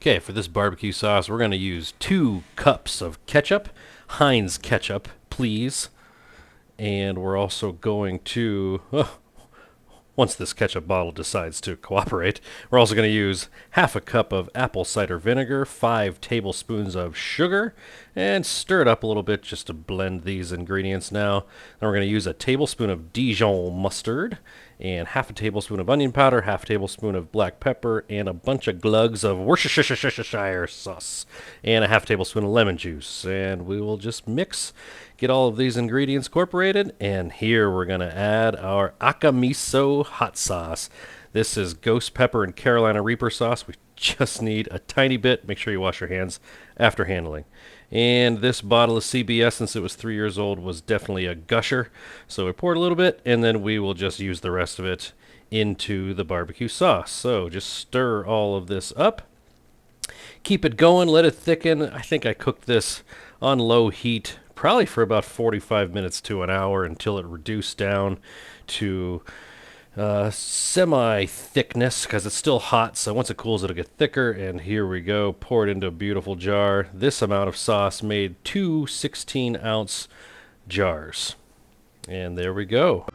Okay, for this barbecue sauce, we're going to use 2 cups of ketchup, Heinz Ketchup, please. And we're also going to, once this ketchup bottle decides to cooperate, we're also going to use half a cup of apple cider vinegar, 5 tablespoons of sugar, and stir it up a little bit just to blend these ingredients now. Then we're going to use a tablespoon of Dijon mustard, and half a tablespoon of onion powder, half a tablespoon of black pepper, and a bunch of glugs of Worcestershire sauce, and a half tablespoon of lemon juice. And we will just mix, get all of these ingredients incorporated, and here we're going to add our AKA Miso Hot Sauce. This is ghost pepper and Carolina Reaper sauce. We just need a tiny bit. Make sure you wash your hands after handling. And this bottle of CBS, since it was 3 years old, was definitely a gusher. So we poured a little bit, and then we will just use the rest of it into the barbecue sauce. So just stir all of this up. Keep it going, let it thicken. I think I cooked this on low heat probably for about 45 minutes to an hour until it reduced down to semi-thickness because it's still hot, so once it cools it'll get thicker. And here we go, pour it into a beautiful jar. This amount of sauce made 2 16-ounce jars, and there we go.